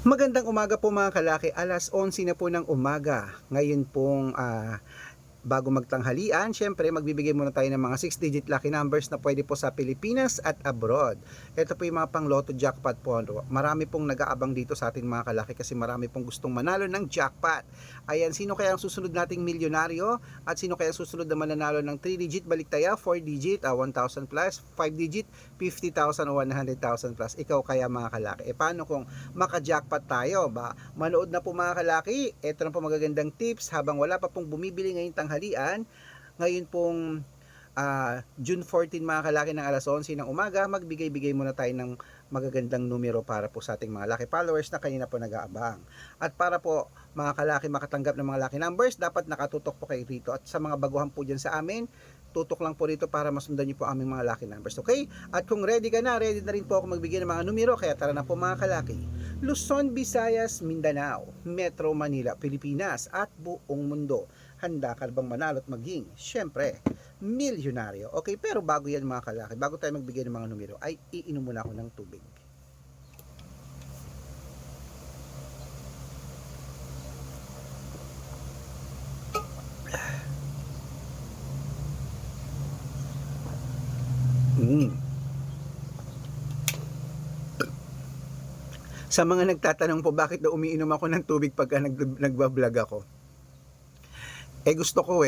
Magandang umaga po mga kalaki, 11:11 na po ng umaga. Ngayon pong bago magtanghalian, syempre magbibigay muna tayo ng mga 6-digit lucky numbers na pwede po sa Pilipinas at abroad. Ito po yung mga pang lotto jackpot po. Marami pong nag-aabang dito sa ating mga kalaki kasi marami pong gustong manalo ng jackpot. Ayan, sino kaya ang susunod nating milyonaryo? At sino kaya ang susunod na mananalo ng 3-digit baliktaya, 4-digit, 1,000 plus, 5-digit, 50,000 o 100,000 plus? Ikaw kaya mga kalaki? Paano kung maka-jackpot tayo? Manood na po mga kalaki. Ito na po magagandang tips habang wala pa pong bumibili ngayong tanghalian. Ngayon pong June 14 mga kalaki ng 11:11 ng umaga, magbigay-bigay muna tayo ng magagandang numero para po sa ating mga lucky followers na kanina po nag-aabang. At para po mga kalaki makatanggap ng mga lucky numbers, dapat nakatutok po kayo rito. At sa mga baguhan po dyan sa amin, tutok lang po rito para masundan niyo po aming mga lucky numbers. Okay? At kung ready ka na, ready na rin po ako magbigay ng mga numero, kaya tara na po mga kalaki. Luzon, Visayas, Mindanao, Metro Manila, Pilipinas at buong mundo. Handa ka bang manalo at maging, syempre, milyonaryo? Okay, pero bago yan mga kalaki, bago tayo magbigay ng mga numero, ay iinom muna ako ng tubig. Sa mga nagtatanong po bakit daw umiinom ako ng tubig pagka nagbablog ako, gusto ko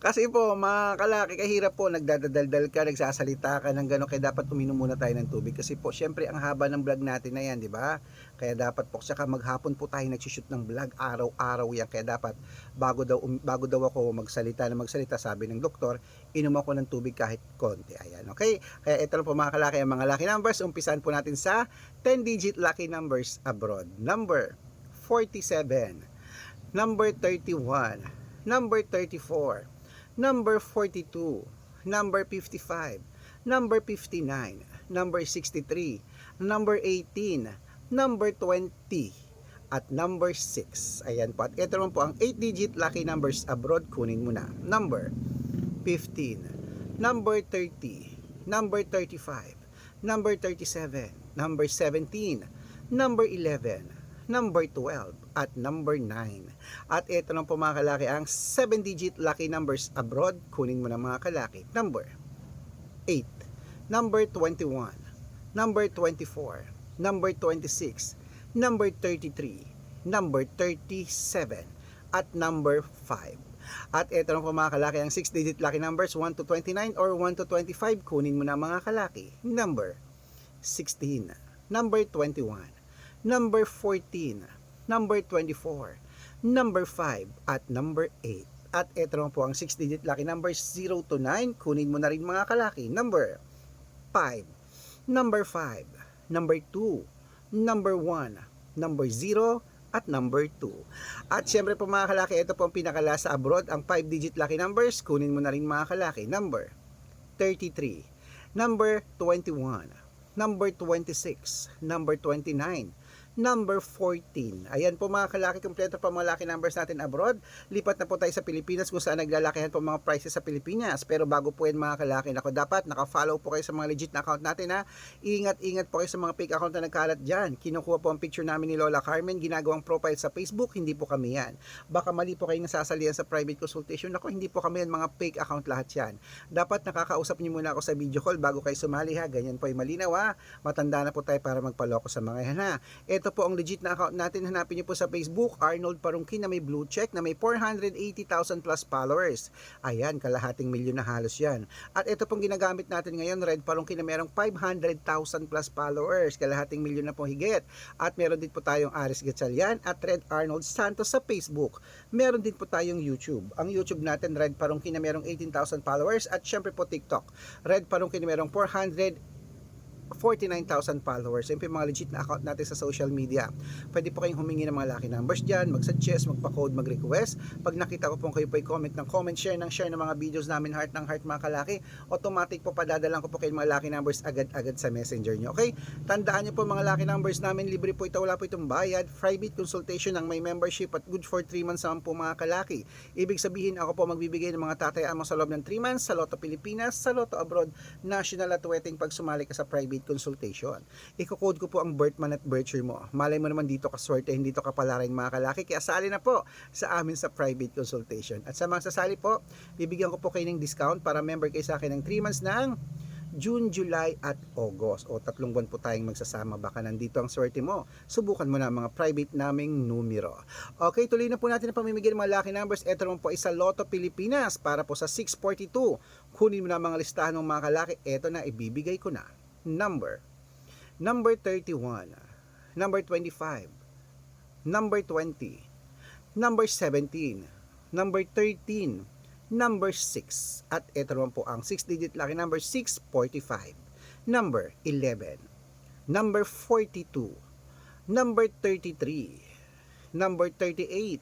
Kasi po mga kalaki, kahirap po, nagdadaldal ka, nagsasalita ka ng gano'n, kaya dapat uminom muna tayo ng tubig. Kasi po syempre ang haba ng vlog natin na yan, di ba? Kaya dapat po, saka maghapon po tayo nagsushoot ng vlog, araw-araw yan. Kaya dapat bago daw ako magsalita, sabi ng doktor, inom ako ng tubig kahit konti. Ayan, okay? Kaya ito lang po mga kalaki, ang mga lucky numbers. Umpisan po natin sa 10-digit lucky numbers abroad. Number 47, number 31, number 34, number 42, number 55, number 59, number 63, number 18, number 20, at number 6. Ayan po. At ito naman po ang 8-digit lucky numbers abroad. Kunin mo na. Number 15, number 30, number 35, number 37, number 17, number 11, number 12, at number 9. At ito lang po mga kalaki ang 7-digit lucky numbers abroad. Kunin mo na mga kalaki. Number 8, number 21, number 24, number 26, number 33, number 37, at number 5. At ito lang po mga kalaki ang 6-digit lucky numbers 1 to 29 or 1 to 25. Kunin mo na mga kalaki. Number 16, number 21, number 14, number 24, number 5, at number 8. At ito naman po ang 6-digit lucky numbers 0 to 9. Kunin mo na rin mga kalaki. Number 5, number 5, number 2, number 1, number 0, at number 2. At syempre po mga kalaki, ito po ang pinakala sa abroad, ang 5-digit lucky numbers. Kunin mo na rin mga kalaki. Number 33, number 21, number 26, number 29, number 14. Ayan po mga kalaki, kompleto pa mga lucky numbers natin abroad. Lipat na po tayo sa Pilipinas kung saan naglalakihan po mga prices sa Pilipinas. Pero bago po yan mga kalaki, dapat naka-follow po kayo sa mga legit na account natin ha. Ingat-ingat po kayo sa mga fake account na nagkalat dyan. Kinukuha po ang picture namin ni Lola Carmen, ginagawang profile sa Facebook, hindi po kami yan. Baka mali po kayo nasasalihan sa private consultation. Ako, hindi po kami yan, mga fake account lahat yan. Dapat nakakausap niyo muna ako sa video call bago kayo sumali ha. Ganyan po ay malinaw ha. Matanda na po tayo para magpaloko sa mga yan ha. Ito po ang legit na account natin. Hanapin niyo po sa Facebook, Arnold Parungkin na may blue check na may 480,000 plus followers. Ayan, kalahating milyon na halos yan. At ito pong ginagamit natin ngayon, Red Parungkin na merong 500,000 plus followers. Kalahating milyon na po higit. At meron din po tayong Aris Gatchalian at Red Arnold Santos sa Facebook. Meron din po tayong YouTube. Ang YouTube natin, Red Parungkin na merong 18,000 followers. At syempre po TikTok, Red Parungkin na merong 49,000 followers. Yan po yung mga legit na account natin sa social media. Pwede po kayong humingi ng mga lucky numbers dyan, mag-suggest, magpa-code, mag-request. Pag nakita ko po kayo po i-comment ng comment, share ng mga videos namin, heart ng heart mga kalaki, automatic po padadalan ko po kayo mga lucky numbers agad-agad sa messenger nyo. Okay? Tandaan nyo po mga lucky numbers namin, libre po ito, wala po itong bayad, private consultation ng may membership at good for 3 months naman po mga kalaki. Ibig sabihin ako po magbibigay ng mga tatayaan mo sa loob ng 3 months sa Lotto Pilipinas, sa Lotto Abroad, national at wedding pag sumali ka sa private consultation. Iko-code ko po ang birth month at birth year mo. Malay mo naman dito kaswerte, hindi dito kapalarin mga kalaki. Kaya sali na po sa amin sa private consultation. At sa mga sasali po, bibigyan ko po kayo ng discount para member kayo sa akin ng 3 months ng June, July at August. O 3 buwan po tayong magsasama. Baka nandito ang swerte mo. Subukan mo na mga private naming numero. Okay, tuloy na po natin ang pamimigay ng mga lucky numbers. Ito naman po isa Lotto Pilipinas para po sa 642. Kunin mo na mga listahan ng mga kalaki. Ito na, ibibigay ko na. Number 31, number 25, number 20, number 17, number 13, number 6. At ito naman po ang 6-digit lucky number 645. Number 11. Number 42. Number 33. Number 38.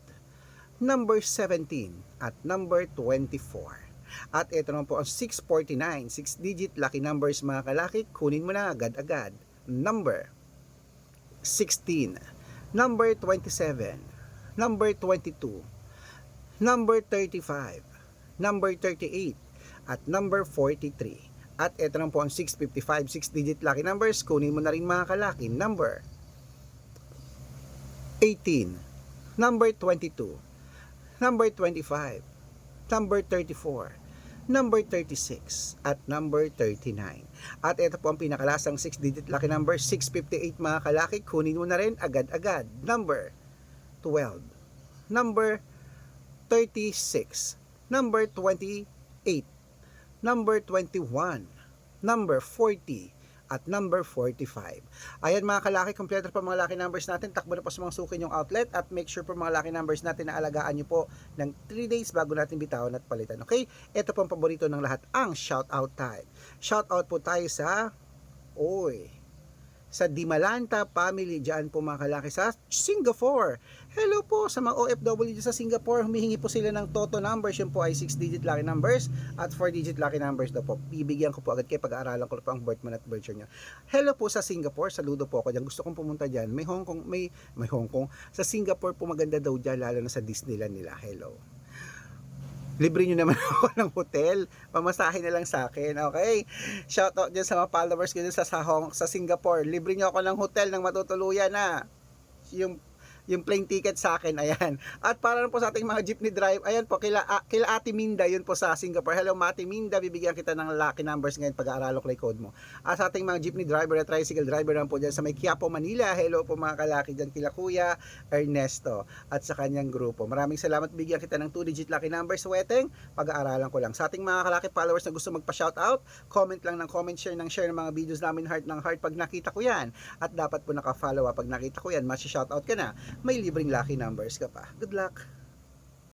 Number 17. At number 24. At ito naman po ang 649. 6-digit lucky numbers mga kalaki. Kunin mo na agad-agad. Number 16. Number 27. Number 22. Number 35. Number 38 at number 43. At ito lang po ang 655, 6-digit lucky numbers. Kunin mo na rin mga kalaki. Number 18, number 22, number 25, number 34, number 36, at number 39. At ito po ang pinakalasang 6-digit lucky number, 658 mga kalaki. Kunin mo na rin agad-agad. Number 12, number 36, number 28, number 21, number 40, at number 45. Ayan mga kalaki, kompleto pa mga lucky numbers natin. Takbo na po sa mga sukin yung outlet at make sure po mga lucky numbers natin na alagaan nyo po ng 3 days bago natin bitawan at palitan. Okay? Ito po ang paborito ng lahat, ang shout out time. Shout out po tayo sa sa Dimalanta family dyan po mga kalaki sa Singapore. Hello po sa mga OFW dyan sa Singapore. Humihingi po sila ng Toto numbers. Yun po ay 6-digit lucky numbers at 4-digit lucky numbers daw po. Bibigyan ko po agad kayo pag-aaralan ko po ang birth month at birth year nyo. Hello po sa Singapore. Saludo po ako dyan. Gusto kong pumunta dyan. May Hong Kong. Sa Singapore po maganda daw dyan, lalo na sa Disneyland nila. Hello. Libre nyo naman ako ng hotel. Pamasahe na lang sa akin. Okay? Shout out dyan sa mga followers ko dyan sa Singapore. Libre nyo ako ng hotel ng matutuluyan na. Yung plane ticket sa akin, ayan. At para po sa ating mga jeepney drive, ayan po, kila Ate Minda, yun po sa Singapore. Hello, Ate Minda, bibigyan kita ng lucky numbers ngayon pag-aaralo ko code mo. At sa ating mga jeepney driver at tricycle driver naman po dyan sa may Quiapo, Manila. Hello po mga kalaki dyan, kila Kuya Ernesto at sa kanyang grupo. Maraming salamat, bigyan kita ng 2-digit lucky numbers, weteng, pag-aaralan ko lang. Sa ating mga kalaki followers na gusto magpa-shoutout, comment lang ng comment, share ng mga videos namin, heart ng heart pag nakita ko yan. At dapat po naka-follow pag nakita ko yan, mas-shoutout ka na. May libreng lucky numbers ka pa. Good luck!